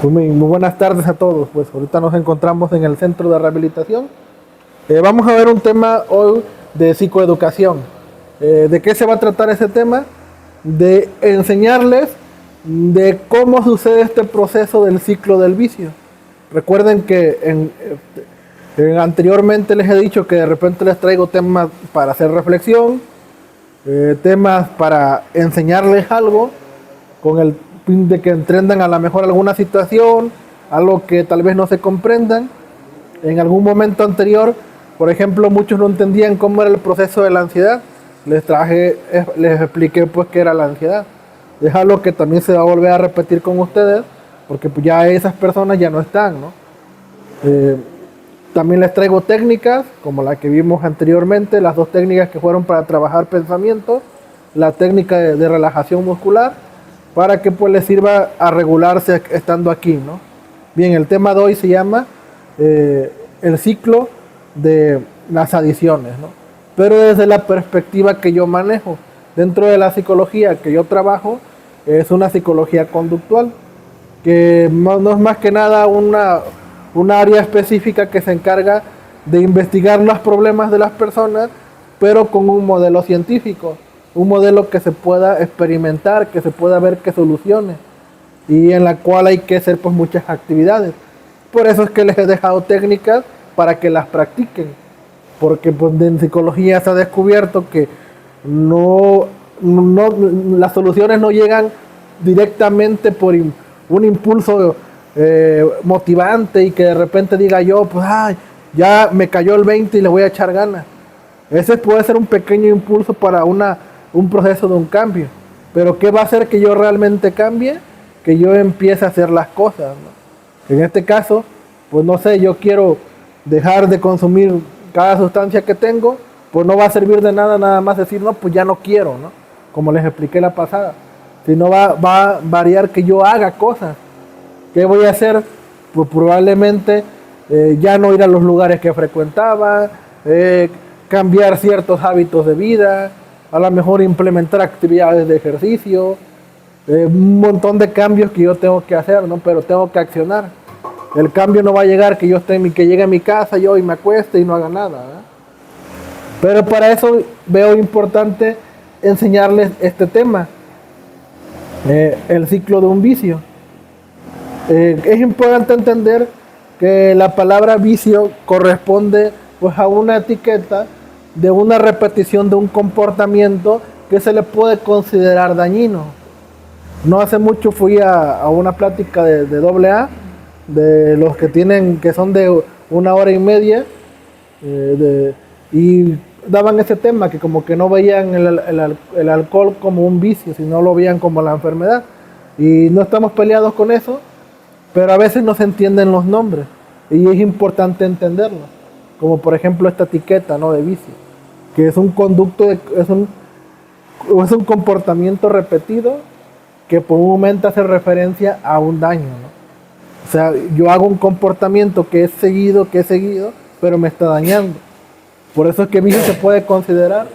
Pues muy buenas tardes a todos. Pues ahorita nos encontramos en el centro de rehabilitación. Vamos a ver un tema hoy de psicoeducación. ¿De qué se va a tratar ese tema? De enseñarles de cómo sucede este proceso del ciclo del vicio. Recuerden que anteriormente les he dicho que de repente les traigo temas para hacer reflexión, temas para enseñarles algo con el fin de que entiendan a lo mejor alguna situación, algo que tal vez no se comprendan. En algún momento anterior, por ejemplo, muchos no entendían cómo era el proceso de la ansiedad. Les expliqué pues qué era la ansiedad. Es algo que también se va a volver a repetir con ustedes, porque pues ya esas personas ya no están, ¿no? También les traigo técnicas, como la que vimos anteriormente, las dos técnicas que fueron para trabajar pensamientos, la técnica de relajación muscular, para que pues les sirva a regularse estando aquí, ¿no? Bien, el tema de hoy se llama el ciclo de las adicciones, ¿no? Pero desde la perspectiva que yo manejo. Dentro de la psicología que yo trabajo, es una psicología conductual, que no es más que nada una área específica que se encarga de investigar los problemas de las personas, pero con un modelo científico, un modelo que se pueda experimentar, que se pueda ver que solucione, y en la cual hay que hacer pues muchas actividades. Por eso es que les he dejado técnicas para que las practiquen, porque pues en psicología se ha descubierto que las soluciones no llegan directamente por un impulso motivante y que de repente diga yo, pues ya me cayó el 20 y le voy a echar ganas. Ese puede ser un pequeño impulso para un proceso de un cambio. Pero ¿qué va a hacer que yo realmente cambie? Que yo empiece a hacer las cosas, ¿no? En este caso, pues no sé, yo quiero dejar de consumir cada sustancia que tengo, pues no va a servir de nada más decir, no, pues ya no quiero, ¿no? Como les expliqué la pasada. Sino va a variar que yo haga cosas. ¿Qué voy a hacer? Pues probablemente ya no ir a los lugares que frecuentaba, cambiar ciertos hábitos de vida, a lo mejor implementar actividades de ejercicio, un montón de cambios que yo tengo que hacer, ¿no? Pero tengo que accionar. El cambio no va a llegar que que llegue a mi casa yo y me acueste y no haga nada, ¿verdad? Pero para eso veo importante enseñarles este tema, el ciclo de un vicio. Es importante entender que la palabra vicio corresponde pues a una etiqueta de una repetición de un comportamiento que se le puede considerar dañino. No hace mucho fui a una plática de AA, de los que son de 1 hora y media, y daban ese tema, que como que no veían el alcohol como un vicio, sino lo veían como la enfermedad. Y no estamos peleados con eso, pero a veces no se entienden los nombres y es importante entenderlos, como por ejemplo esta etiqueta, ¿no?, de vicio, que es un conducto, es un comportamiento repetido que por un momento hace referencia a un daño, ¿no? O sea, yo hago un comportamiento que es seguido, pero me está dañando. Por eso es que vicio se puede considerar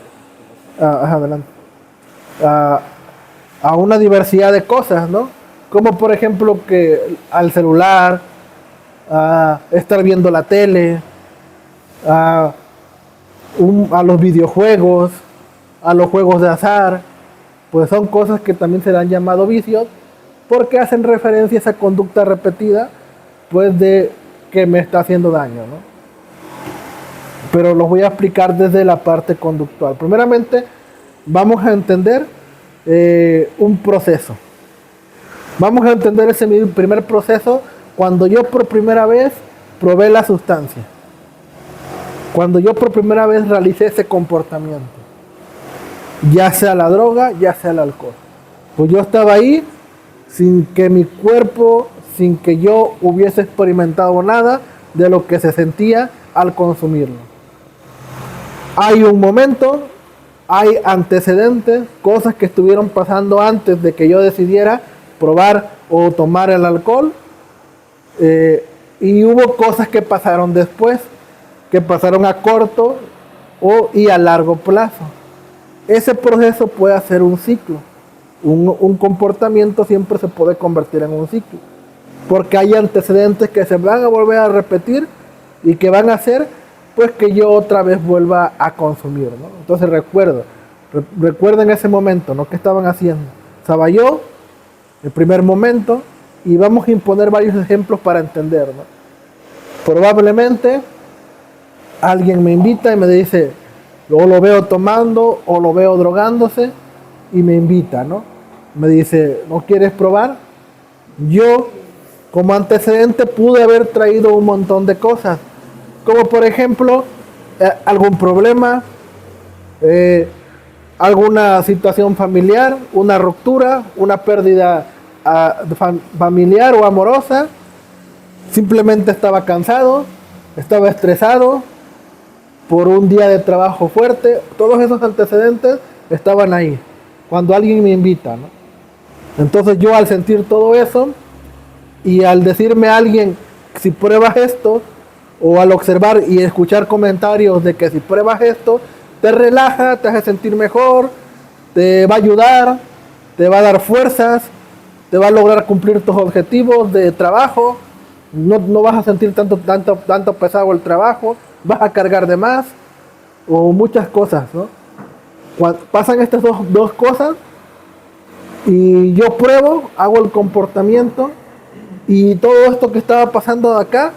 adelante, a una diversidad de cosas, ¿no? Como por ejemplo que al celular, a estar viendo la tele, a los videojuegos, a los juegos de azar, pues son cosas que también se le han llamado vicios porque hacen referencia a esa conducta repetida, pues de que me está haciendo daño, ¿no? Pero los voy a explicar desde la parte conductual. Primeramente, vamos a entender un proceso. Vamos a entender ese primer proceso cuando yo por primera vez probé la sustancia. Cuando yo por primera vez realicé ese comportamiento. Ya sea la droga, ya sea el alcohol. Pues yo estaba ahí sin que mi cuerpo, sin que yo hubiese experimentado nada de lo que se sentía al consumirlo. Hay un momento, hay antecedentes, cosas que estuvieron pasando antes de que yo decidiera probar o tomar el alcohol, y hubo cosas que pasaron después, que pasaron a corto y a largo plazo. Ese proceso puede ser un ciclo. Un comportamiento siempre se puede convertir en un ciclo. porque hay antecedentes que se van a volver a repetir y que van a hacer pues que yo otra vez vuelva a consumir, ¿no? Entonces recuerden ese momento, ¿no? ¿Qué estaban haciendo? Estaba yo, el primer momento, y vamos a imponer varios ejemplos para entender, ¿no? Probablemente alguien me invita y me dice, o lo veo tomando o lo veo drogándose y me invita, ¿no? Me dice, ¿no quieres probar? Yo, como antecedente, pude haber traído un montón de cosas, como por ejemplo, algún problema, alguna situación familiar, una ruptura, una pérdida familiar o amorosa. Simplemente estaba cansado, estaba estresado por un día de trabajo fuerte. Todos esos antecedentes estaban ahí cuando alguien me invita, ¿no? Entonces yo, al sentir todo eso y al decirme a alguien, si pruebas esto, o al observar y escuchar comentarios de que si pruebas esto, te relaja, te hace sentir mejor, te va a ayudar, te va a dar fuerzas, te va a lograr cumplir tus objetivos de trabajo, no vas a sentir tanto pesado el trabajo, vas a cargar de más, o muchas cosas, ¿no? Cuando pasan estas dos cosas, y yo pruebo, hago el comportamiento, y todo esto que estaba pasando acá,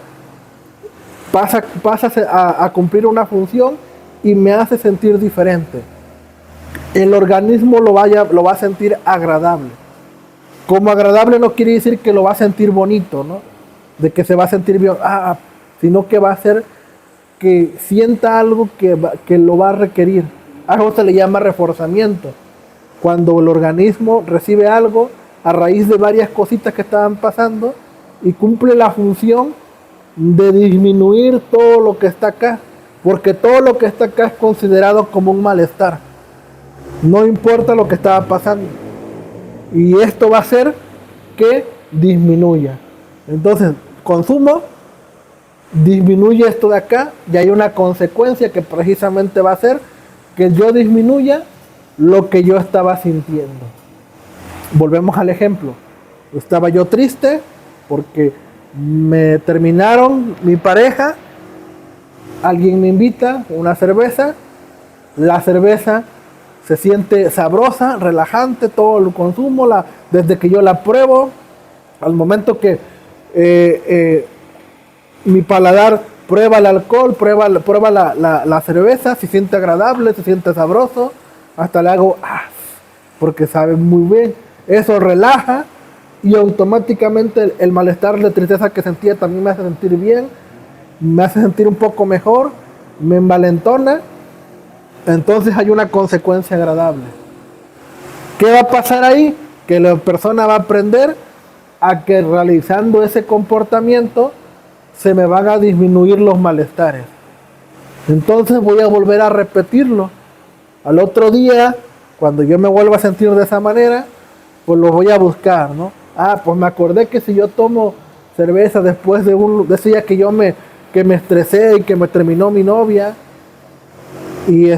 pasa a cumplir una función y me hace sentir diferente. El organismo lo va a sentir agradable. Como agradable no quiere decir que lo va a sentir bonito, ¿no? De que se va a sentir bien, sino que va a hacer que sienta algo que lo va a requerir. A eso se le llama reforzamiento. Cuando el organismo recibe algo a raíz de varias cositas que estaban pasando y cumple la función de disminuir todo lo que está acá, porque todo lo que está acá es considerado como un malestar, no importa lo que estaba pasando, y esto va a hacer que disminuya. Entonces, consumo, disminuye esto de acá, y hay una consecuencia que precisamente va a hacer que yo disminuya lo que yo estaba sintiendo. Volvemos al ejemplo. Estaba yo triste porque me terminaron mi pareja, alguien me invita una cerveza, la cerveza se siente sabrosa, relajante, todo el consumo, desde que yo la pruebo, al momento que mi paladar prueba el alcohol, prueba la cerveza, se siente agradable, se siente sabroso, hasta le hago porque sabe muy bien, eso relaja. Y automáticamente el malestar de tristeza que sentía también me hace sentir bien, me hace sentir un poco mejor, me envalentona. Entonces hay una consecuencia agradable. ¿Qué va a pasar ahí? Que la persona va a aprender a que realizando ese comportamiento se me van a disminuir los malestares. Entonces voy a volver a repetirlo. Al otro día, cuando yo me vuelva a sentir de esa manera, pues lo voy a buscar, ¿no? Pues me acordé que si yo tomo cerveza después de ese día que me estresé y que me terminó mi novia y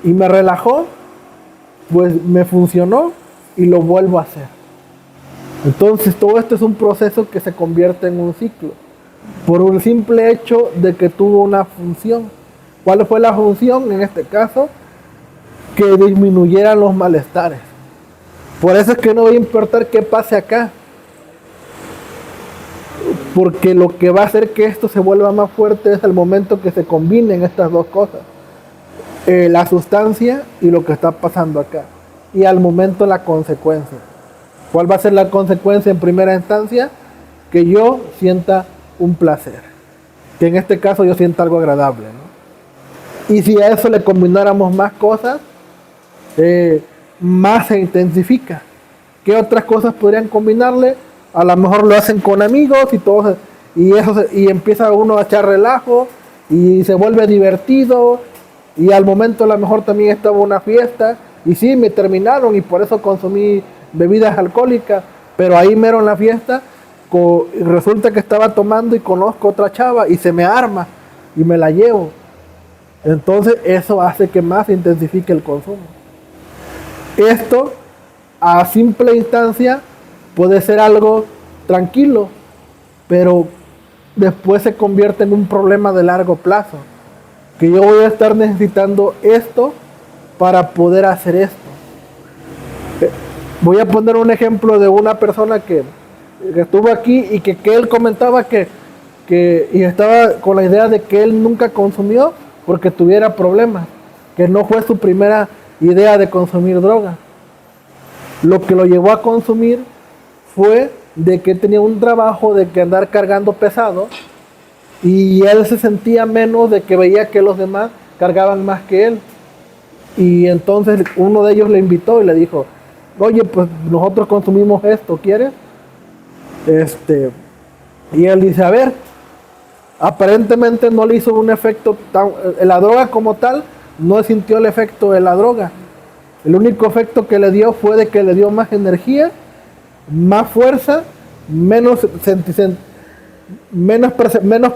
me relajó, pues me funcionó y lo vuelvo a hacer. Entonces todo esto es un proceso que se convierte en un ciclo por un simple hecho de que tuvo una función. ¿Cuál fue la función en este caso? Que disminuyeran los malestares. Por eso es que no va a importar qué pase acá, porque lo que va a hacer que esto se vuelva más fuerte es el momento que se combinen estas dos cosas, la sustancia y lo que está pasando acá, y al momento la consecuencia. ¿Cuál va a ser la consecuencia en primera instancia? Que yo sienta un placer, que en este caso yo sienta algo agradable, ¿no? Y si a eso le combináramos más cosas, más se intensifica. ¿Qué otras cosas podrían combinarle? A lo mejor lo hacen con amigos y todo, y empieza uno a echar relajo y se vuelve divertido, y al momento a lo mejor también estaba una fiesta y sí, me terminaron y por eso consumí bebidas alcohólicas, pero ahí mero en la fiesta resulta que estaba tomando y conozco otra chava y se me arma y me la llevo. Entonces eso hace que más se intensifique el consumo. Esto a simple instancia puede ser algo tranquilo, pero después se convierte en un problema de largo plazo, que yo voy a estar necesitando esto para poder hacer esto. Voy a poner un ejemplo de una persona que estuvo aquí y que él comentaba y estaba con la idea de que él nunca consumió porque tuviera problemas, que no fue su primera idea de consumir droga. Lo que lo llevó a consumir fue de que tenía un trabajo de que andar cargando pesado y él se sentía menos de que veía que los demás cargaban más que él. Y entonces uno de ellos le invitó y le dijo, oye, pues nosotros consumimos esto, ¿quieres? Y él dice, a ver, aparentemente no le hizo un efecto la droga como tal, no sintió el efecto de la droga. El único efecto que le dio fue de que le dio más energía, más fuerza, menos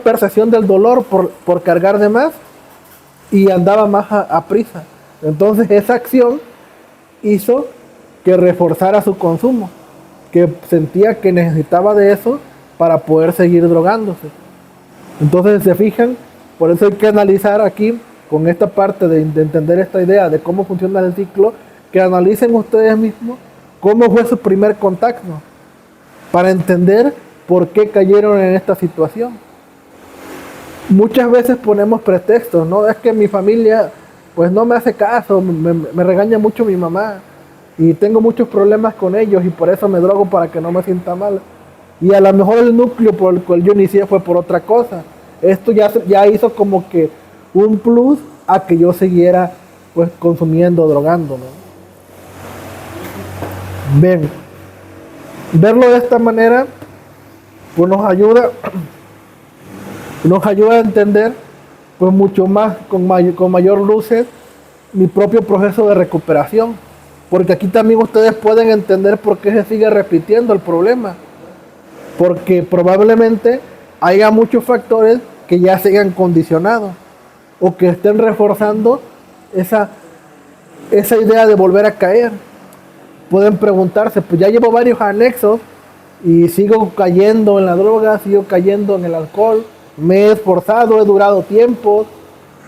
percepción del dolor por cargar de más y andaba más a prisa. Entonces esa acción hizo que reforzara su consumo, que sentía que necesitaba de eso para poder seguir drogándose. Entonces, se fijan, por eso hay que analizar aquí, con esta parte de entender esta idea de cómo funciona el ciclo, que analicen ustedes mismos cómo fue su primer contacto, para entender por qué cayeron en esta situación. Muchas veces ponemos pretextos, ¿no? Es que mi familia pues no me hace caso, me regaña mucho mi mamá y tengo muchos problemas con ellos y por eso me drogo para que no me sienta mal. Y a lo mejor el núcleo por el cual yo inicié fue por otra cosa. Esto ya hizo como que un plus a que yo siguiera pues consumiendo, drogándome. Bien, verlo de esta manera pues nos ayuda a entender pues mucho más, con mayor luces, mi propio proceso de recuperación. Porque aquí también ustedes pueden entender por qué se sigue repitiendo el problema. Porque probablemente haya muchos factores que ya se hayan condicionado o que estén reforzando esa idea de volver a caer. Pueden preguntarse, pues ya llevo varios anexos y sigo cayendo en la droga, sigo cayendo en el alcohol, me he esforzado, he durado tiempos,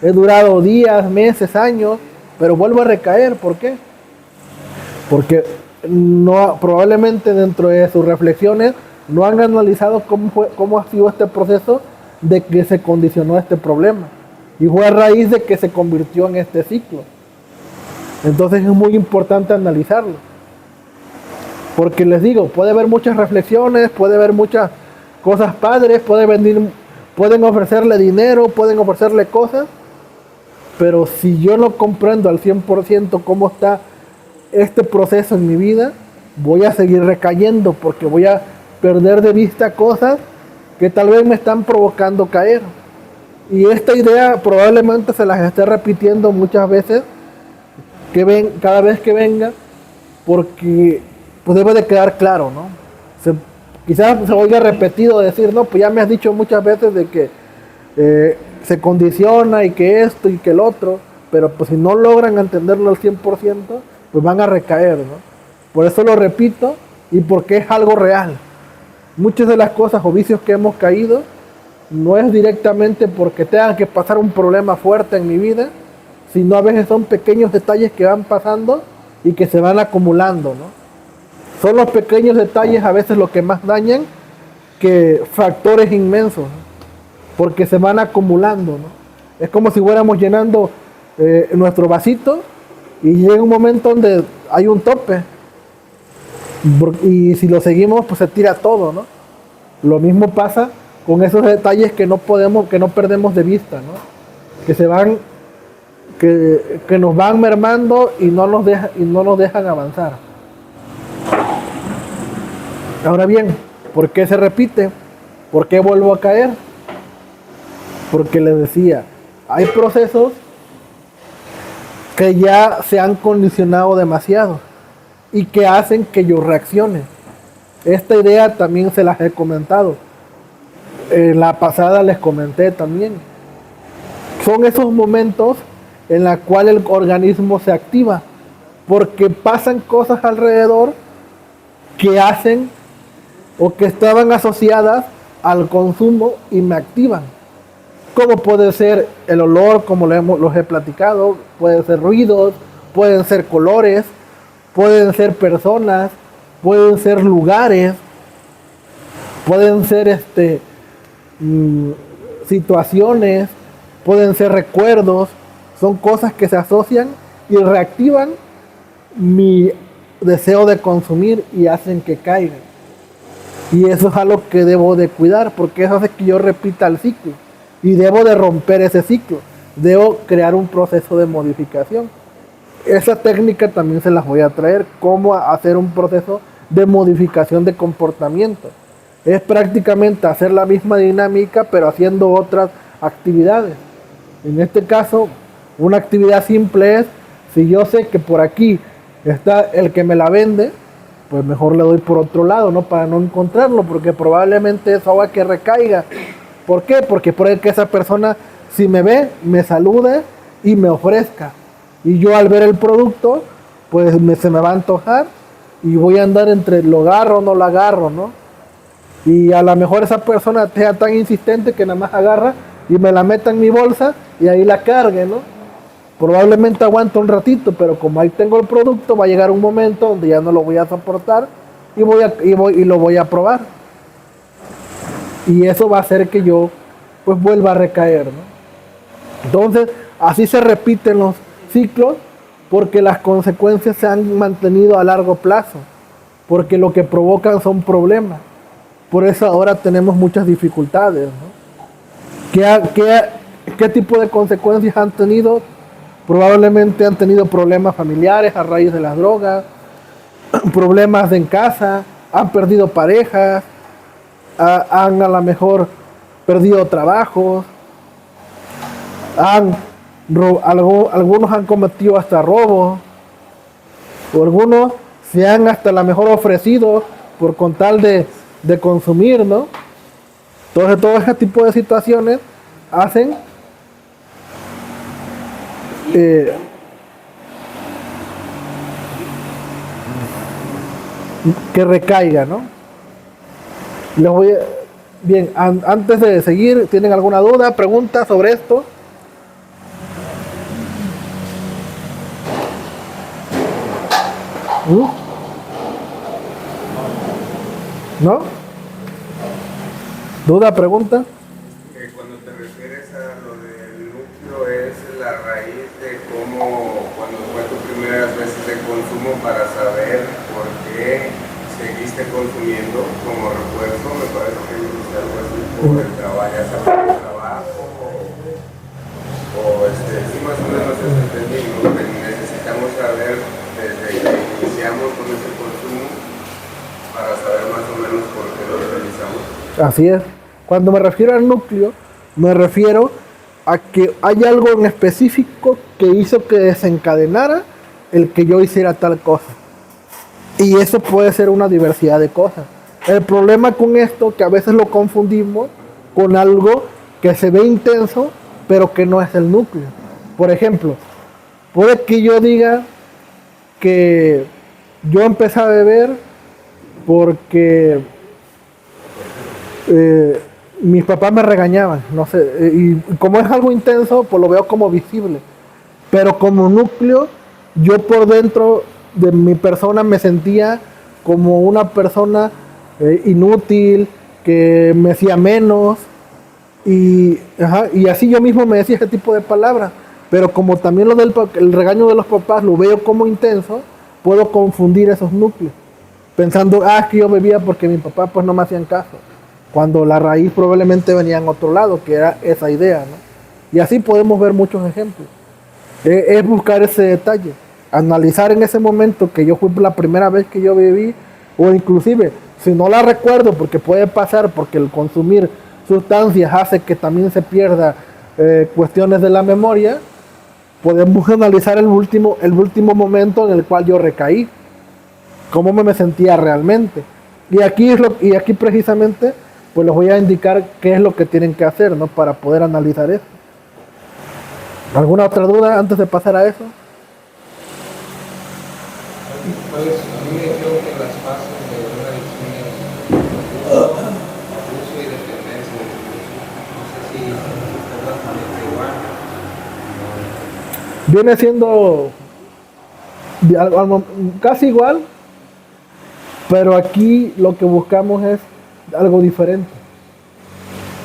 he durado días, meses, años, pero vuelvo a recaer. ¿Por qué? Porque probablemente dentro de sus reflexiones no han analizado cómo ha sido este proceso de que se condicionó este problema. Y fue a raíz de que se convirtió en este ciclo. Entonces es muy importante analizarlo. Porque les digo, puede haber muchas reflexiones, puede haber muchas cosas padres, pueden ofrecerle dinero, pueden ofrecerle cosas, pero si yo no comprendo al 100% cómo está este proceso en mi vida, voy a seguir recayendo porque voy a perder de vista cosas que tal vez me están provocando caer. Y esta idea probablemente se las esté repitiendo muchas veces, cada vez que venga, porque pues debe de quedar claro, ¿no? Quizás se oiga repetido decir, no, pues ya me has dicho muchas veces de que se condiciona y que esto y que el otro, pero pues si no logran entenderlo al 100%, pues van a recaer, ¿no? Por eso lo repito y porque es algo real. Muchas de las cosas o vicios que hemos caído no es directamente porque tengan que pasar un problema fuerte en mi vida, sino a veces son pequeños detalles que van pasando y que se van acumulando, ¿no? Son los pequeños detalles a veces lo que más dañan que factores inmensos, ¿no? Porque se van acumulando, ¿no? Es como si fuéramos llenando nuestro vasito y llega un momento donde hay un tope y si lo seguimos pues se tira todo, ¿no? Lo mismo pasa con esos detalles que no perdemos de vista, ¿no? Que nos van mermando y no nos dejan avanzar. Ahora bien, ¿por qué se repite? ¿Por qué vuelvo a caer? Porque les decía, hay procesos que ya se han condicionado demasiado y que hacen que yo reaccione. Esta idea también se las he comentado. En la pasada les comenté también. Son esos momentos en los cuales el organismo se activa porque pasan cosas alrededor que hacen o que estaban asociadas al consumo y me activan. Como puede ser el olor, como los he platicado, pueden ser ruidos, pueden ser colores, pueden ser personas, pueden ser lugares, pueden ser situaciones, pueden ser recuerdos, son cosas que se asocian y reactivan mi deseo de consumir y hacen que caigan. Y eso es algo que debo de cuidar, porque eso hace que yo repita el ciclo. Y debo de romper ese ciclo. Debo crear un proceso de modificación. Esa técnica también se las voy a traer, cómo hacer un proceso de modificación de comportamiento. Es prácticamente hacer la misma dinámica, pero haciendo otras actividades. En este caso, una actividad simple es, si yo sé que por aquí está el que me la vende, pues mejor le doy por otro lado, ¿no? Para no encontrarlo, porque probablemente eso haga que recaiga. ¿Por qué? Porque puede que esa persona, si me ve, me salude y me ofrezca. Y yo al ver el producto, pues se me va a antojar y voy a andar entre lo agarro o no lo agarro, ¿no? Y a lo mejor esa persona sea tan insistente que nada más agarra y me la meta en mi bolsa y ahí la cargue, ¿no? Probablemente aguanto un ratito, pero como ahí tengo el producto, va a llegar un momento donde ya no lo voy a soportar y lo voy a probar. Y eso va a hacer que yo pues vuelva a recaer, ¿no? Entonces, así se repiten los ciclos porque las consecuencias se han mantenido a largo plazo, porque lo que provocan son problemas. Por eso ahora tenemos muchas dificultades, ¿no? ¿Qué tipo de consecuencias han tenido? Probablemente han tenido problemas familiares a raíz de las drogas, problemas en casa, han perdido parejas, han a lo mejor perdido trabajos, algunos han cometido hasta robos, o algunos se han hasta a lo mejor ofrecido por con tal de consumir, ¿no? Entonces todo ese tipo de situaciones hacen que recaiga, ¿no? Bien, antes de seguir, ¿tienen alguna duda, pregunta sobre esto? ¿No? ¿Duda, pregunta? Cuando te refieres a lo del núcleo, es la raíz de cómo, cuando fue tu primeras veces de consumo, para saber por qué seguiste consumiendo como refuerzo. Me parece que dijiste algo así, por el trabajo, ya sabes, el trabajo, sí, más o menos eso entendí, ¿no? Que necesitamos saber desde que iniciamos con ese consumo para saber más o menos por qué lo realizamos. Así es. Cuando me refiero al núcleo, me refiero a que hay algo en específico que hizo que desencadenara el que yo hiciera tal cosa. Y eso puede ser una diversidad de cosas. El problema con esto es que a veces lo confundimos con algo que se ve intenso, pero que no es el núcleo. Por ejemplo, puede que yo diga que yo empecé a beber porque mis papás me regañaban, no sé, y como es algo intenso, pues lo veo como visible. Pero como núcleo, yo por dentro de mi persona me sentía como una persona inútil, que me hacía menos, y así yo mismo me decía ese tipo de palabras. Pero como también el regaño de los papás lo veo como intenso, puedo confundir esos núcleos, pensando, que yo bebía porque mis papás pues no me hacían caso, cuando la raíz probablemente venía en otro lado, que era esa idea, ¿no? Y así podemos ver muchos ejemplos. Es buscar ese detalle, analizar en ese momento que yo fui la primera vez que yo bebí, o inclusive, si no la recuerdo, porque puede pasar, porque el consumir sustancias hace que también se pierda cuestiones de la memoria, podemos analizar el último momento en el cual yo recaí, cómo me sentía realmente. Y aquí precisamente pues les voy a indicar qué es lo que tienen que hacer, ¿no? Para poder analizar eso. ¿Alguna otra duda antes de pasar a eso? Pues a mí me dijeron que las fases de una adicción Viene siendo casi igual, pero aquí lo que buscamos es algo diferente.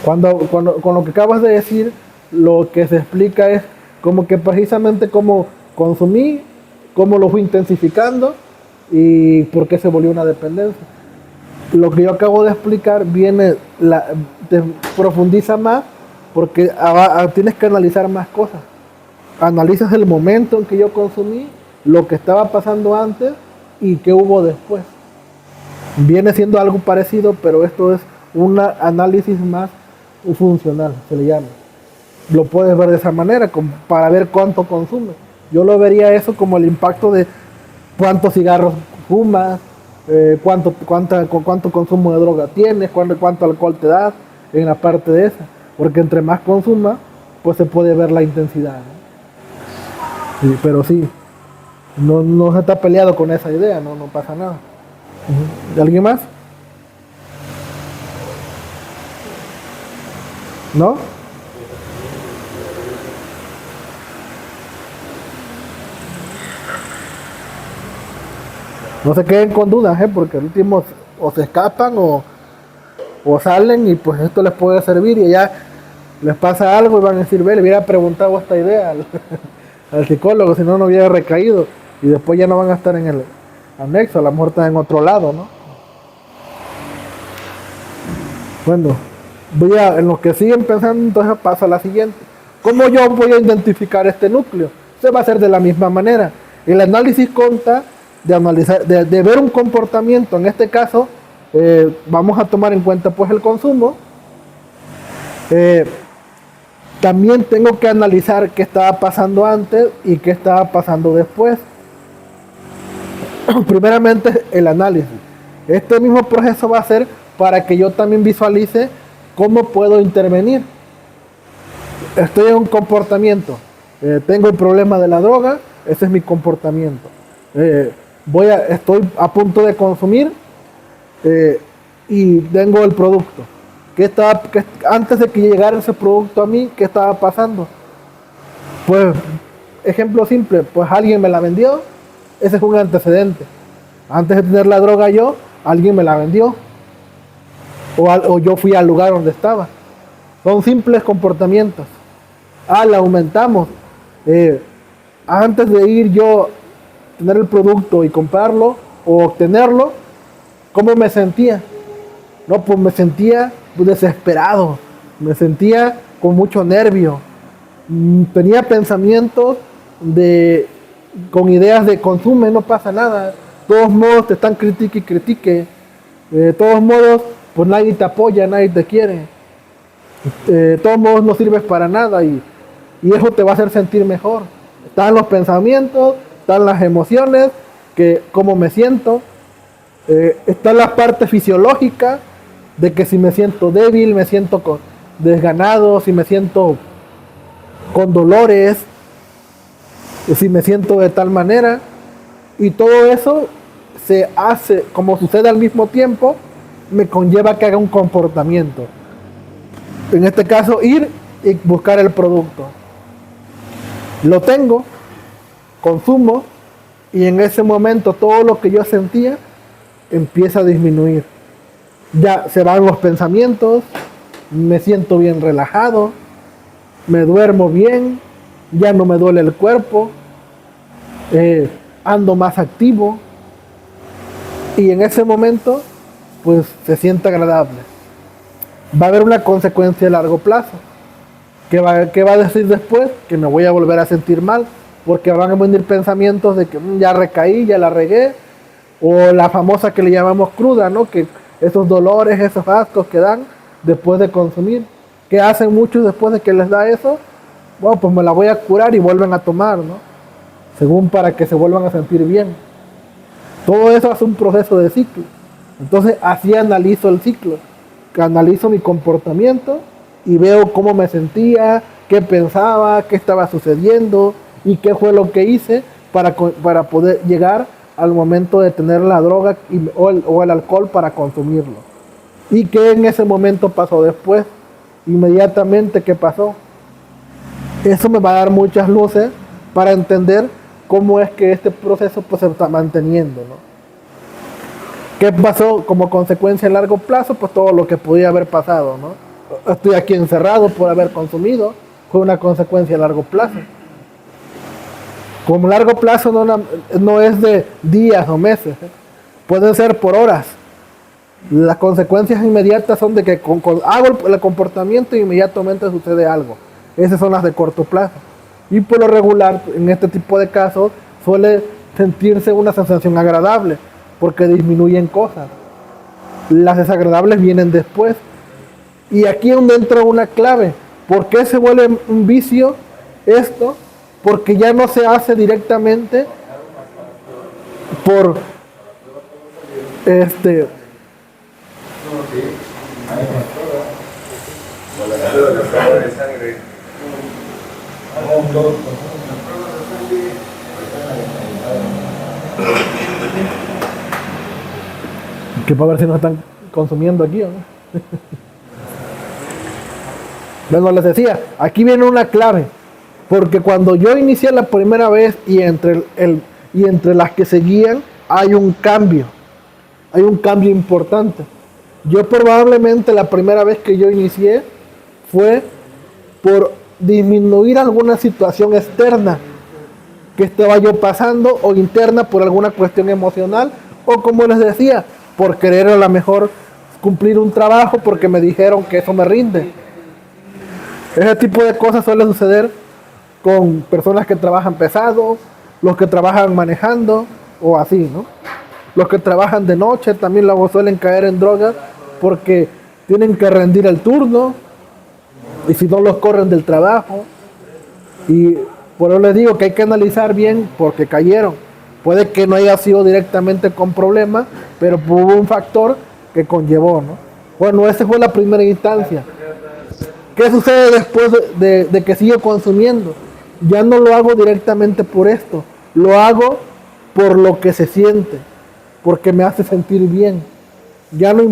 Con lo que acabas de decir, lo que se explica es como que precisamente cómo consumí, cómo lo fui intensificando y por qué se volvió una dependencia. Lo que yo acabo de explicar te profundiza más porque tienes que analizar más cosas. Analizas el momento en que yo consumí, lo que estaba pasando antes y qué hubo después. Viene siendo algo parecido, pero esto es un análisis más funcional, se le llama. Lo puedes ver de esa manera, para ver cuánto consume. Yo lo vería eso como el impacto de cuántos cigarros fumas, cuánto consumo de droga tienes, cuánto alcohol te das en la parte de esa. Porque entre más consuma, pues se puede ver la intensidad, ¿no? Sí, pero sí, no se está peleado con esa idea, no pasa nada. ¿De alguien más? ¿No? No se queden con dudas, porque al último o se escapan o salen y pues esto les puede servir y ya les pasa algo y van a decir, ve, le hubiera preguntado esta idea al psicólogo, si no hubiera recaído y después ya no van a estar en el anexo, a lo mejor están en otro lado, ¿no? Bueno, en lo que siguen pensando, entonces pasa la siguiente. ¿Cómo yo voy a identificar este núcleo? Se va a hacer de la misma manera. El análisis consta de ver un comportamiento, en este caso, vamos a tomar en cuenta pues el consumo. También tengo que analizar qué estaba pasando antes y qué estaba pasando después. Primeramente el análisis. Este mismo proceso va a ser para que yo también visualice cómo puedo intervenir. Estoy en un comportamiento, tengo el problema de la droga, ese es mi comportamiento. Estoy a punto de consumir y tengo el producto. Antes de que llegara ese producto a mí, ¿qué estaba pasando? Pues, ejemplo simple, pues alguien me la vendió, ese es un antecedente. Antes de tener la droga alguien me la vendió. O yo fui al lugar donde estaba. Son simples comportamientos. La aumentamos. Antes de ir yo a tener el producto y comprarlo o obtenerlo, ¿cómo me sentía? No, pues me sentía desesperado, me sentía con mucho nervio, tenía pensamientos con ideas de consume, no pasa nada, de todos modos te están critique y critique, de todos modos pues nadie te apoya, nadie te quiere, de todos modos no sirves para nada y eso te va a hacer sentir mejor. Están los pensamientos, están las emociones, cómo me siento, está la parte fisiológica de que si me siento débil, me siento desganado, si me siento con dolores, si me siento de tal manera, y todo eso se hace, como sucede al mismo tiempo, me conlleva que haga un comportamiento. En este caso, ir y buscar el producto. Lo tengo, consumo, y en ese momento todo lo que yo sentía empieza a disminuir. Ya se van los pensamientos, me siento bien relajado, me duermo bien, ya no me duele el cuerpo, ando más activo y en ese momento pues se siente agradable. Va a haber una consecuencia a largo plazo. ¿Qué va a decir después? Que me voy a volver a sentir mal porque van a venir pensamientos de que ya recaí, ya la regué, o la famosa que le llamamos cruda, ¿no? Que esos dolores, esos ascos que dan después de consumir. ¿Qué hacen muchos después de que les da eso? Bueno, pues me la voy a curar y vuelven a tomar, ¿no? Según para que se vuelvan a sentir bien. Todo eso hace un proceso de ciclo. Entonces así analizo el ciclo. Analizo mi comportamiento y veo cómo me sentía, qué pensaba, qué estaba sucediendo y qué fue lo que hice para poder llegar al momento de tener la droga o el alcohol para consumirlo. ¿Y qué en ese momento pasó después? Inmediatamente, ¿qué pasó? Eso me va a dar muchas luces para entender cómo es que este proceso pues se está manteniendo, ¿no? ¿Qué pasó como consecuencia a largo plazo? Pues todo lo que podía haber pasado, ¿no? Estoy aquí encerrado por haber consumido, fue una consecuencia a largo plazo. Como largo plazo no es de días o meses, ¿eh? Pueden ser por horas. Las consecuencias inmediatas son de que hago el comportamiento y inmediatamente sucede algo. Esas son las de corto plazo. Y por lo regular, en este tipo de casos, suele sentirse una sensación agradable, porque disminuyen cosas. Las desagradables vienen después. Y aquí es donde entra una clave. ¿Por qué se vuelve un vicio esto? Porque ya no se hace directamente por de sangre. que para ver si nos están consumiendo aquí o no. Bueno, les decía, aquí viene una clave, porque cuando yo inicié la primera vez y entre las que seguían hay un cambio importante. Yo probablemente la primera vez que yo inicié fue por disminuir alguna situación externa que estaba yo pasando o interna por alguna cuestión emocional o, como les decía, por querer a lo mejor cumplir un trabajo porque me dijeron que eso me rinde. Ese tipo de cosas suele suceder con personas que trabajan pesado, los que trabajan manejando o así, ¿no? Los que trabajan de noche también luego suelen caer en drogas porque tienen que rendir el turno y si no los corren del trabajo. Y por eso les digo que hay que analizar bien porque cayeron. Puede que no haya sido directamente con problemas, pero hubo un factor que conllevó, ¿no? Bueno, esa fue la primera instancia. ¿Qué sucede después de que sigo consumiendo? Ya no lo hago directamente por esto, lo hago por lo que se siente, porque me hace sentir bien.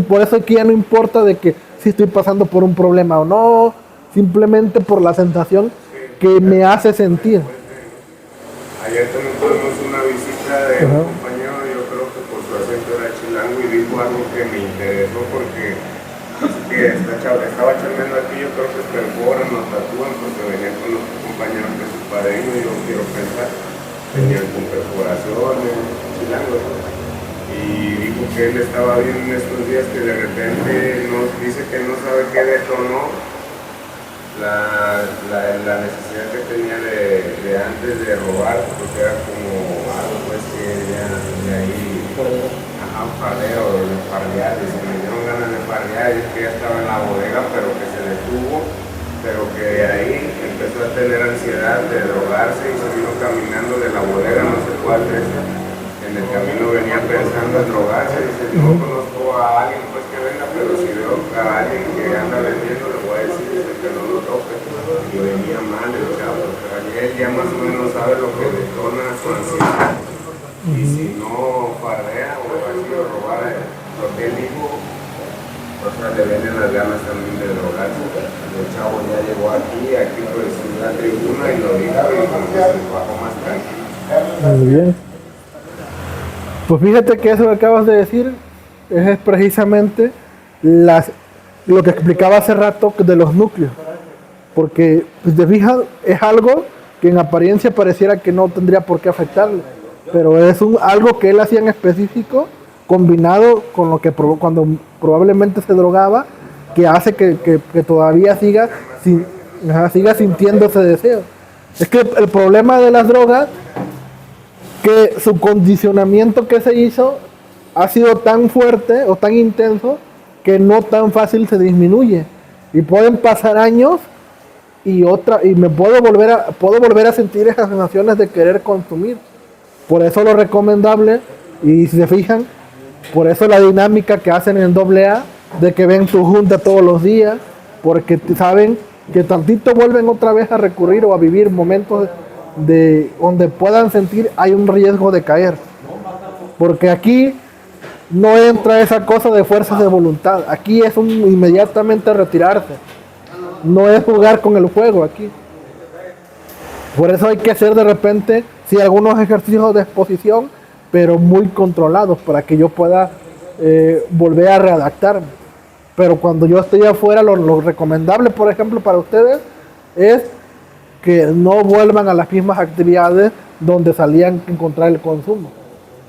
Por eso aquí ya no importa de que si estoy pasando por un problema o no, simplemente por la sensación que me hace sentir. Ayer también tuvimos una visita de un compañero, yo creo que por su acento era chilango, y dijo algo que me interesó porque dice que estaba chambeando aquí, yo creo que perforan o tatúan porque venían con los compañeros de su padrino, y yo quiero pensar, venían con perforaciones, chilangos. Y dijo que él estaba viendo en estos días que de repente nos dice que no sabe qué detonó la necesidad que tenía de antes de robar, porque era como algo pues que ya de ahí, fardeo, de fardear, y se me dieron ganas de fardear, y que ya estaba en la bodega, pero que se detuvo, pero que de ahí empezó a tener ansiedad de drogarse y se vino caminando de la bodega, no sé cuál de esas. En el camino venía pensando en drogarse, dice, no conozco a alguien pues que venga, pero si veo a alguien que anda vendiendo, le voy a decir que no lo toque. Y venía mal el chavo, pero él ya más o menos sabe lo que detona su ansiedad. Y si no fardea o así o robar lo que él dijo, o sea, le vienen las ganas también de drogarse. El chavo ya llegó aquí pues en la tribuna y lo dijo y como que se bajó más tranquilo. Muy bien. Pues fíjate que eso que acabas de decir es precisamente lo que explicaba hace rato de los núcleos. Porque, si te fijas, es algo que en apariencia pareciera que no tendría por qué afectarle. Pero es algo que él hacía en específico, combinado con lo que cuando probablemente se drogaba, que hace que todavía siga sintiendo ese deseo. Es que el problema de las drogas, que su condicionamiento que se hizo ha sido tan fuerte o tan intenso que no tan fácil se disminuye. Y pueden pasar años y puedo volver a sentir esas sensaciones de querer consumir. Por eso lo recomendable, y si se fijan, por eso la dinámica que hacen en AA, de que ven su junta todos los días, porque saben que tantito vuelven otra vez a recurrir o a vivir momentos donde puedan sentir hay un riesgo de caer. Porque aquí no entra esa cosa de fuerzas de voluntad. Aquí es inmediatamente retirarse. No es jugar con el juego aquí. Por eso hay que hacer de repente, sí, algunos ejercicios de exposición, pero muy controlados para que yo pueda volver a readaptarme. Pero cuando yo estoy afuera, lo recomendable, por ejemplo, para ustedes es que no vuelvan a las mismas actividades donde salían a encontrar el consumo.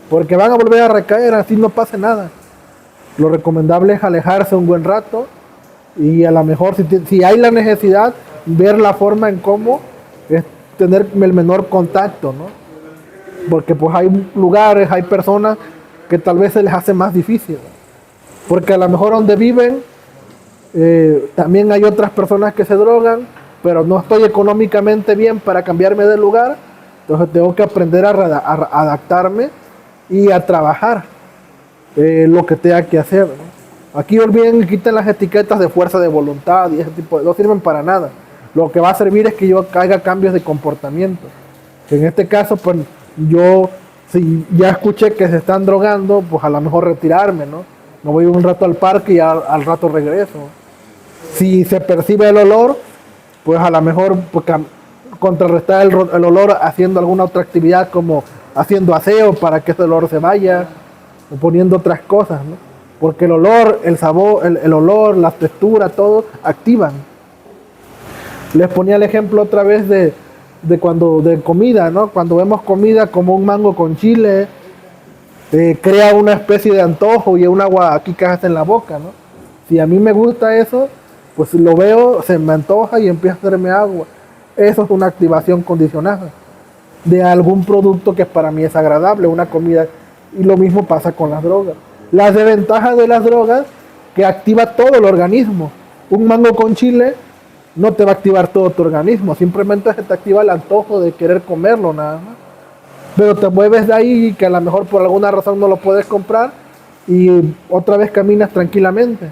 Porque van a volver a recaer, así no pase nada. Lo recomendable es alejarse un buen rato y a lo mejor si hay la necesidad, ver la forma en cómo es tener el menor contacto, ¿no? Porque pues hay lugares, hay personas que tal vez se les hace más difícil, ¿no? Porque a lo mejor donde viven también hay otras personas que se drogan, pero no estoy económicamente bien para cambiarme de lugar, entonces tengo que aprender a adaptarme y a trabajar lo que tenga que hacer, ¿no? Aquí olviden y quiten las etiquetas de fuerza de voluntad y ese tipo no sirven para nada. Lo que va a servir es que yo haga cambios de comportamiento. En este caso, pues yo, si ya escuché que se están drogando, pues a lo mejor retirarme, ¿no? Me voy un rato al parque y al rato regreso. Si se percibe el olor, pues a lo mejor pues, contrarrestar el olor haciendo alguna otra actividad como haciendo aseo para que ese olor se vaya, o poniendo otras cosas, ¿no? Porque el olor, el sabor, el olor, la textura, todo activan. Les ponía el ejemplo otra vez de comida, ¿no? Cuando vemos comida como un mango con chile, crea una especie de antojo y un agua aquí que hace en la boca, ¿no? Si a mí me gusta eso, pues lo veo, se me antoja y empieza a hacerme agua. Eso es una activación condicionada de algún producto que para mí es agradable, una comida. Y lo mismo pasa con las drogas. Las desventajas de las drogas, que activa todo el organismo. Un mango con chile no te va a activar todo tu organismo, simplemente se te activa el antojo de querer comerlo nada más. Pero te mueves de ahí, que a lo mejor por alguna razón no lo puedes comprar y otra vez caminas tranquilamente.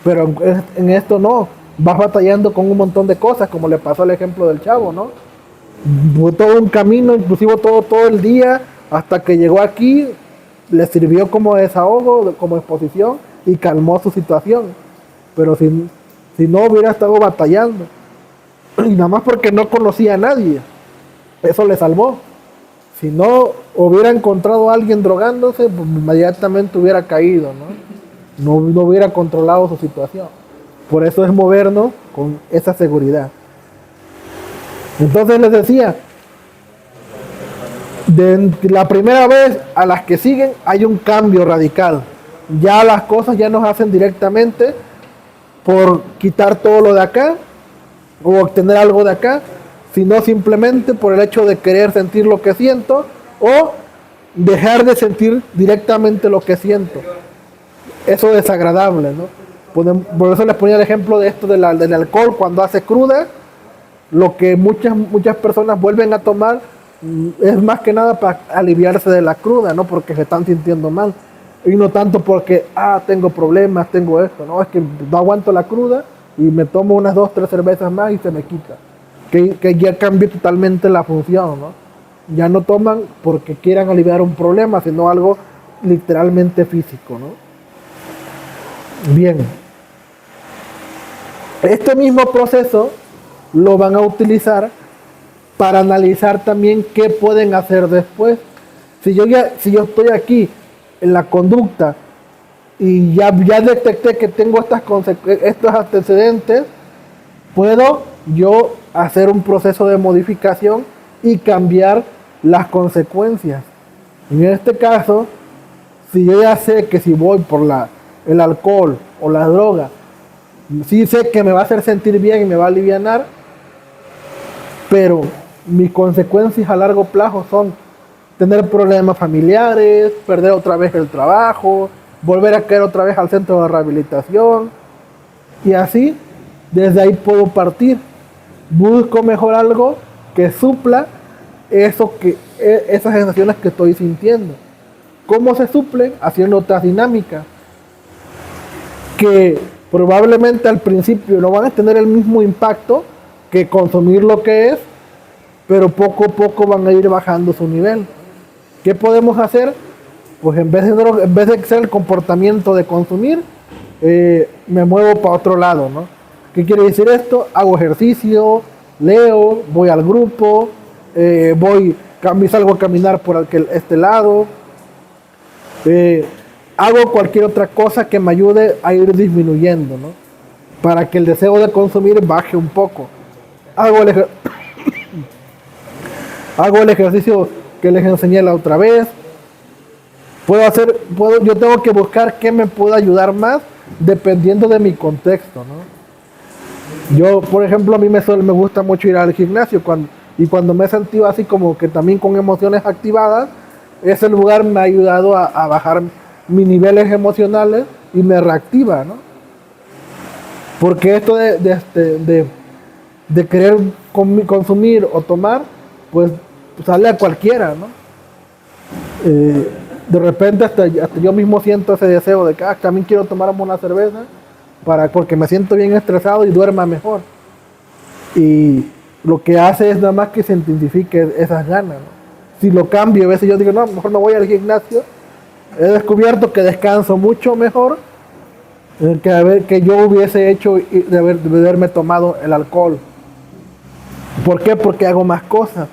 Pero en esto no, vas batallando con un montón de cosas, como le pasó el ejemplo del chavo, ¿no? Todo un camino, inclusive todo el día, hasta que llegó aquí, le sirvió como desahogo, como exposición y calmó su situación. Pero si no hubiera estado batallando, y nada más porque no conocía a nadie, eso le salvó. Si no hubiera encontrado a alguien drogándose, pues inmediatamente hubiera caído, ¿no? No hubiera controlado su situación. Por eso es movernos con esa seguridad. Entonces les decía, de la primera vez a las que siguen hay un cambio radical. Ya las cosas ya nos hacen directamente por quitar todo lo de acá o obtener algo de acá, sino simplemente por el hecho de querer sentir lo que siento o dejar de sentir directamente lo que siento. Eso es desagradable, ¿no? Por eso les ponía el ejemplo de esto del alcohol cuando hace cruda. Lo que muchas personas vuelven a tomar es más que nada para aliviarse de la cruda, ¿no? Porque se están sintiendo mal. Y no tanto porque, tengo problemas, tengo esto, ¿no? Es que no aguanto la cruda y me tomo unas 2, 3 cervezas más y se me quita. Que ya cambió totalmente la función, ¿no? Ya no toman porque quieran aliviar un problema, sino algo literalmente físico, ¿no? Bien. Este mismo proceso lo van a utilizar para analizar también qué pueden hacer después. Si yo estoy aquí en la conducta y ya detecté que tengo estos antecedentes, puedo yo hacer un proceso de modificación y cambiar las consecuencias. En este caso, si yo ya sé que si voy por el alcohol o la droga, sí sé que me va a hacer sentir bien y me va a alivianar, pero mis consecuencias a largo plazo son tener problemas familiares, perder otra vez el trabajo, volver a caer otra vez al centro de rehabilitación, y así desde ahí puedo partir. Busco mejor algo que supla esas sensaciones que estoy sintiendo. ¿Cómo se suplen? Haciendo otras dinámicas que probablemente al principio no van a tener el mismo impacto que consumir lo que es, pero poco a poco van a ir bajando su nivel. ¿Qué podemos hacer? Pues en vez de ser el comportamiento de consumir, me muevo para otro lado, ¿no? ¿Qué quiere decir esto? Hago ejercicio, leo, voy al grupo, salgo a caminar por este lado, hago cualquier otra cosa que me ayude a ir disminuyendo, ¿no? Para que el deseo de consumir baje un poco. Hago el ejercicio que les enseñé la otra vez. Yo tengo que buscar qué me pueda ayudar más dependiendo de mi contexto, ¿no? Yo, por ejemplo, a mí me gusta mucho ir al gimnasio cuando me he sentido así como que también con emociones activadas, ese lugar me ha ayudado a bajar mis niveles emocionales y me reactiva, ¿no? Porque esto de querer consumir o tomar, pues sale a cualquiera, ¿no? De repente hasta yo mismo siento ese deseo de que también quiero tomarme una cerveza porque me siento bien estresado y duerma mejor. Y lo que hace es nada más que se intensifique esas ganas, ¿no? Si lo cambio, a veces yo digo, no, mejor me voy al gimnasio, he descubierto que descanso mucho mejor que yo hubiese hecho de haberme tomado el alcohol. ¿Por qué? Porque hago más cosas.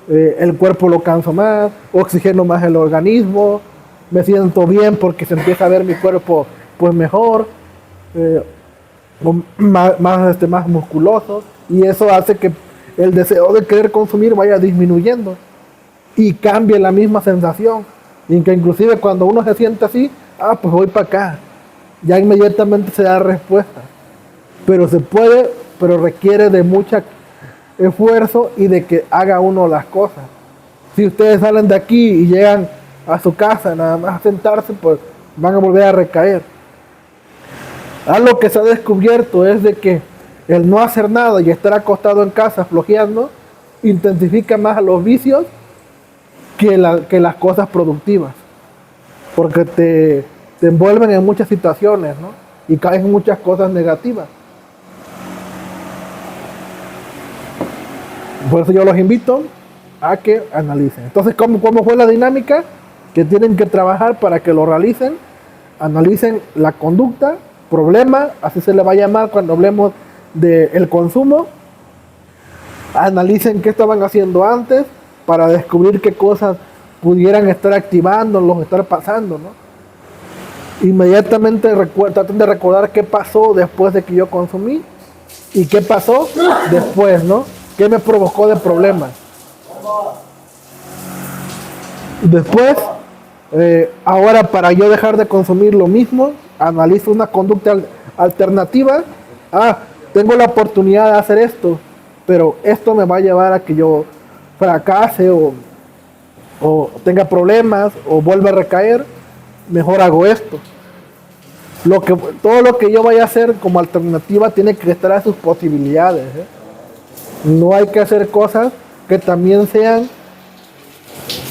El cuerpo lo canso más, oxigeno más el organismo, me siento bien porque se empieza a ver mi cuerpo pues mejor, más musculoso, y eso hace que el deseo de querer consumir vaya disminuyendo y cambie la misma sensación, y que inclusive cuando uno se siente así, pues voy para acá, ya inmediatamente se da respuesta. Pero se puede, pero requiere de mucho esfuerzo y de que haga uno las cosas. Si ustedes salen de aquí y llegan a su casa nada más a sentarse, pues van a volver a recaer. Algo que se ha descubierto es de que el no hacer nada y estar acostado en casa flojeando intensifica más los vicios que las cosas productivas, porque te envuelven en muchas situaciones, ¿no? Y caen en muchas cosas negativas. Por eso yo los invito a que analicen. Entonces, ¿cómo fue la dinámica? Que tienen que trabajar para que lo realicen. Analicen la conducta, problema, así se le va a llamar cuando hablemos del consumo. Analicen qué estaban haciendo antes para descubrir qué cosas pudieran estar activándolos, estar pasando, ¿no? Inmediatamente traten de recordar qué pasó después de que yo consumí y qué pasó después, ¿no? ¿Qué me provocó de problemas? Después, ahora para yo dejar de consumir lo mismo, analizo una conducta alternativa. Tengo la oportunidad de hacer esto, pero esto me va a llevar a que yo fracase o tenga problemas o vuelva a recaer. Mejor hago esto. Todo lo que yo vaya a hacer como alternativa tiene que estar a sus posibilidades, ¿eh? No hay que hacer cosas que también sean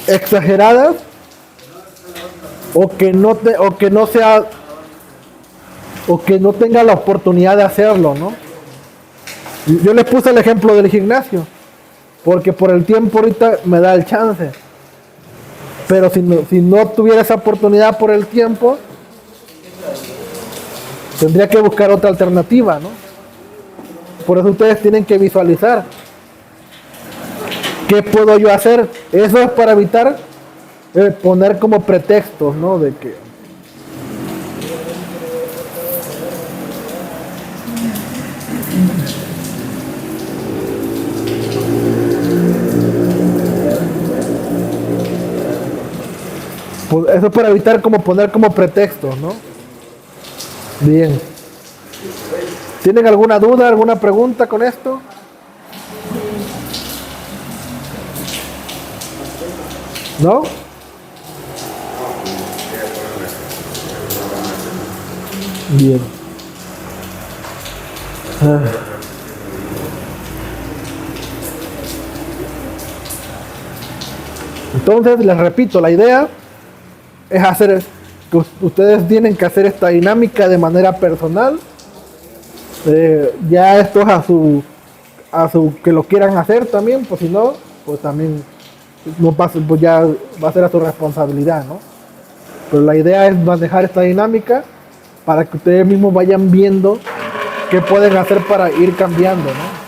exageradas o que no tenga la oportunidad de hacerlo, ¿no? Yo les puse el ejemplo del gimnasio porque por el tiempo ahorita me da el chance, pero si no tuviera esa oportunidad por el tiempo, tendría que buscar otra alternativa, ¿no? Por eso ustedes tienen que visualizar qué puedo yo hacer. Eso es para evitar poner como pretextos, ¿no? De que eso es para evitar poner como pretextos, ¿no? Bien. ¿Tienen alguna duda, alguna pregunta con esto? ¿No? Bien. Entonces, les repito, la idea es que ustedes tienen que hacer esta dinámica de manera personal. Ya esto es a su que lo quieran hacer también, pues si no, pues también no pasa, pues ya va a ser a su responsabilidad, ¿no? Pero la idea es manejar esta dinámica para que ustedes mismos vayan viendo qué pueden hacer para ir cambiando, ¿no?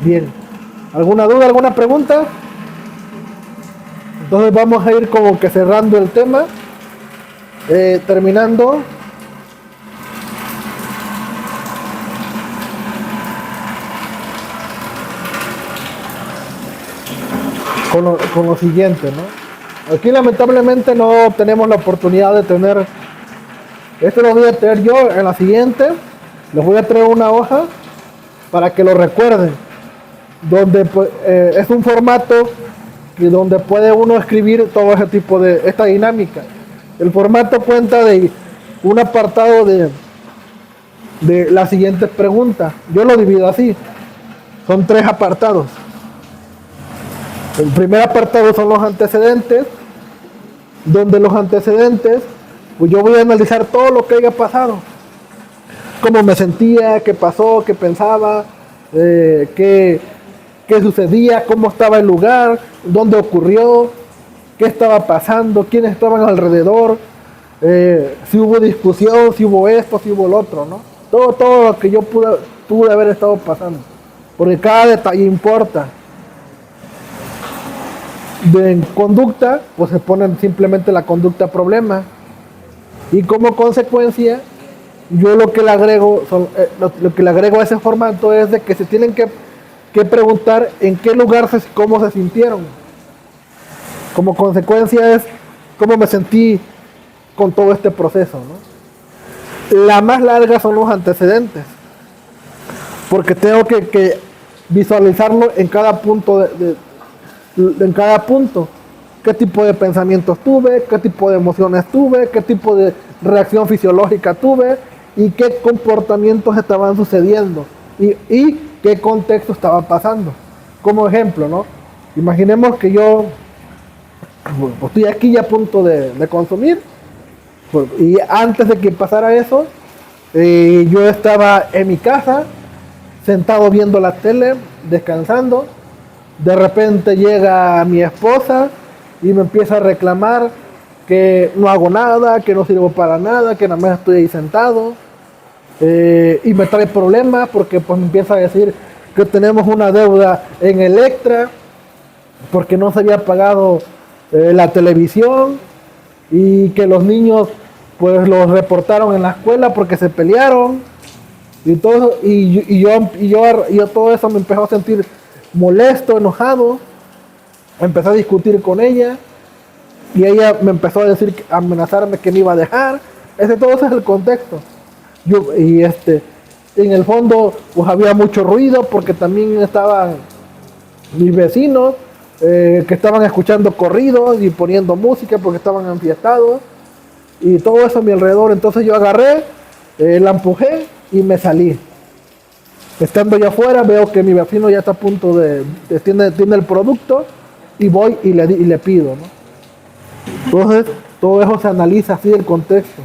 Bien. ¿Alguna duda, alguna pregunta? Entonces vamos a ir como que cerrando el tema. Terminando. Con lo siguiente, ¿no? Aquí lamentablemente no tenemos la oportunidad de tener. Esto lo voy a tener yo en la siguiente. Les voy a traer una hoja para que lo recuerden. Donde es un formato donde puede uno escribir todo ese tipo de esta dinámica. El formato cuenta de un apartado de las siguientes preguntas. Yo lo divido así. Son 3 apartados. El primer apartado son los antecedentes, donde los antecedentes, pues yo voy a analizar todo lo que haya pasado. Cómo me sentía, qué pasó, qué pensaba, qué sucedía, cómo estaba el lugar, dónde ocurrió, qué estaba pasando, quiénes estaban alrededor, si hubo discusión, si hubo esto, si hubo lo otro, ¿no? Todo lo que yo pude haber estado pasando, porque cada detalle importa. De conducta, pues se ponen simplemente la conducta problema, y como consecuencia, yo lo que le agrego lo que le agrego a ese formato es de que se tienen que preguntar en qué lugar cómo se sintieron. Como consecuencia es cómo me sentí con todo este proceso, ¿no? La más larga son los antecedentes, porque tengo que visualizarlo en cada punto en cada punto. ¿Qué tipo de pensamientos tuve? ¿Qué tipo de emociones tuve? ¿Qué tipo de reacción fisiológica tuve? ¿Y qué comportamientos estaban sucediendo? ¿Y qué contexto estaba pasando? Como ejemplo, ¿no? Imaginemos que yo estoy aquí ya a punto de consumir. Y antes de que pasara eso, yo estaba en mi casa, sentado viendo la tele, descansando. De repente llega mi esposa y me empieza a reclamar que no hago nada, que no sirvo para nada, que nada más estoy ahí sentado. Y me trae problemas porque pues me empieza a decir que tenemos una deuda en Electra porque no se había pagado la televisión, y que los niños pues los reportaron en la escuela porque se pelearon y todo, y yo todo eso me empezó a sentir molesto, enojado. Empecé a discutir con ella y ella me empezó a decir, a amenazarme que me iba a dejar. Todo ese es el contexto. En el fondo pues había mucho ruido porque también estaban mis vecinos que estaban escuchando corridos y poniendo música porque estaban enfiestados y todo eso a mi alrededor. Entonces yo agarré, la empujé y me salí. Estando ya afuera veo que mi vecino ya está a punto tiene el producto, y voy y le pido, ¿no? Entonces todo eso se analiza así, el contexto,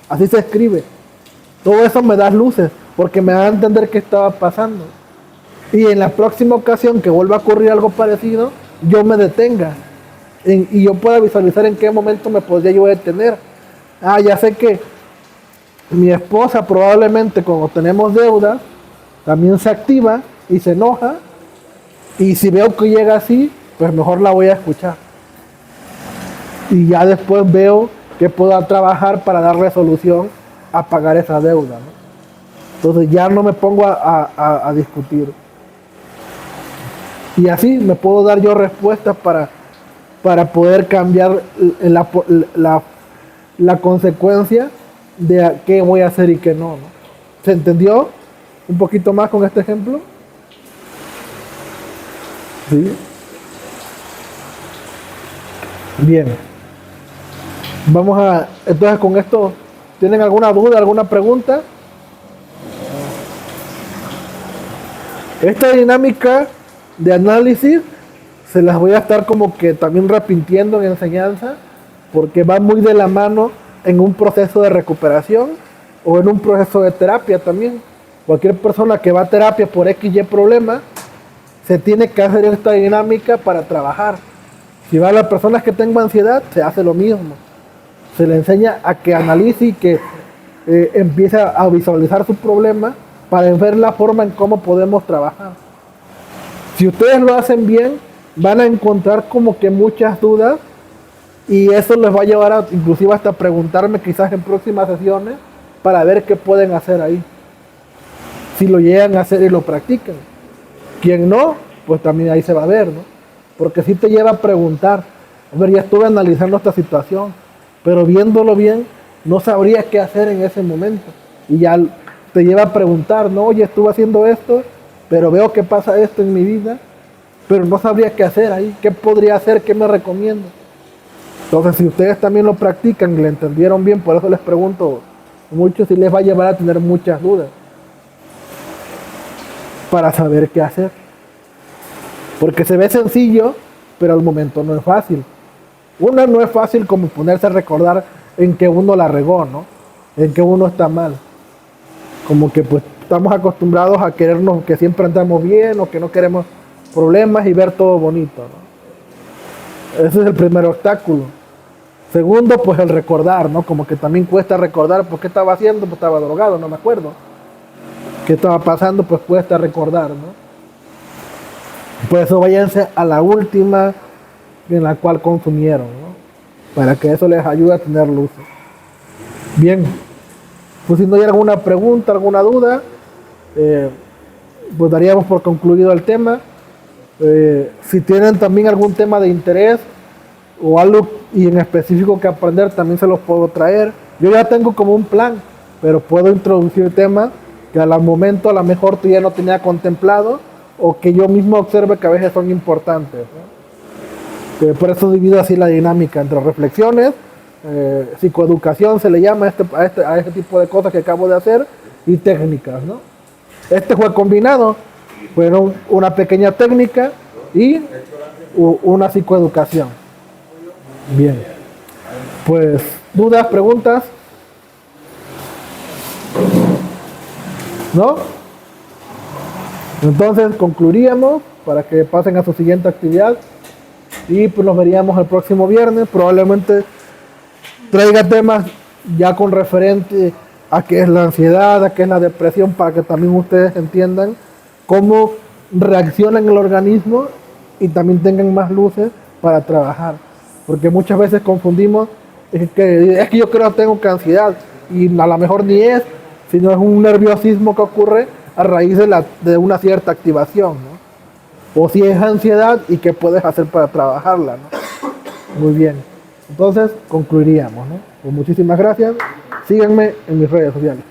así se escribe. Todo eso me da luces porque me da a entender qué estaba pasando, y en la próxima ocasión que vuelva a ocurrir algo parecido, yo me detenga y yo pueda visualizar en qué momento me podría yo detener. Ya sé que mi esposa probablemente, cuando tenemos deuda, también se activa y se enoja, y si veo que llega así, pues mejor la voy a escuchar, y ya después veo que puedo trabajar para darle solución a pagar esa deuda, ¿no? Entonces ya no me pongo a discutir, y así me puedo dar yo respuestas para poder cambiar la consecuencia de qué voy a hacer y qué no, ¿no? ¿Se entendió un poquito más con este ejemplo? ¿Sí? Bien. Entonces con esto, ¿tienen alguna duda, alguna pregunta? Esta dinámica de análisis se las voy a estar como que también repitiendo en enseñanza, porque va muy de la mano en un proceso de recuperación o en un proceso de terapia también. Cualquier persona que va a terapia por XY problema, se tiene que hacer esta dinámica para trabajar. Si va a las personas que tengan ansiedad, se hace lo mismo. Se le enseña a que analice y que empiece a visualizar su problema para ver la forma en cómo podemos trabajar. Si ustedes lo hacen bien, van a encontrar como que muchas dudas y eso les va a llevar a, inclusive hasta preguntarme quizás en próximas sesiones para ver qué pueden hacer ahí. Si lo llegan a hacer y lo practican. Quien no, pues también ahí se va a ver, ¿no? Porque si te lleva a preguntar, a ver, ya estuve analizando esta situación, pero viéndolo bien, no sabría qué hacer en ese momento. Y ya te lleva a preguntar, no, oye, estuve haciendo esto, pero veo que pasa esto en mi vida, pero no sabría qué hacer ahí, qué podría hacer, qué me recomiendo. Entonces, si ustedes también lo practican y lo entendieron bien, por eso les pregunto mucho, si les va a llevar a tener muchas dudas para saber qué hacer. Porque se ve sencillo, pero al momento no es fácil. Una, no es fácil como ponerse a recordar en que uno la regó, ¿no? En que uno está mal. Como que pues estamos acostumbrados a querernos que siempre andamos bien o que no queremos problemas y ver todo bonito, ¿no? Ese es el primer obstáculo. Segundo, pues el recordar, ¿no? Como que también cuesta recordar, pues qué estaba haciendo, pues estaba drogado, no me acuerdo. ¿Qué estaba pasando? Pues cuesta recordar, ¿no? Por eso váyanse a la última en la cual consumieron, ¿no? Para que eso les ayude a tener luz. Bien, pues si no hay alguna pregunta, alguna duda, pues daríamos por concluido el tema. Si tienen también algún tema de interés o algo y en específico que aprender, también se los puedo traer. Yo ya tengo como un plan, pero puedo introducir temas que al momento a lo mejor tú ya no tenía contemplado o que yo mismo observe que a veces son importantes, ¿no? Por eso divido así la dinámica entre reflexiones, psicoeducación se le llama a este tipo de cosas que acabo de hacer, y técnicas, ¿no? Este fue combinado, fueron una pequeña técnica y una psicoeducación. Bien, pues dudas, preguntas, ¿no? Entonces concluiríamos para que pasen a su siguiente actividad y pues nos veríamos el próximo viernes. Probablemente traiga temas ya con referente a qué es la ansiedad, a qué es la depresión, para que también ustedes entiendan cómo reacciona en el organismo y también tengan más luces para trabajar. Porque muchas veces confundimos, es que yo creo que tengo ansiedad y a lo mejor ni es, sino es un nerviosismo que ocurre a raíz de una cierta activación, ¿no? O si es ansiedad y qué puedes hacer para trabajarla, ¿no? Muy bien. Entonces concluiríamos, ¿no? Pues muchísimas gracias. Síganme en mis redes sociales.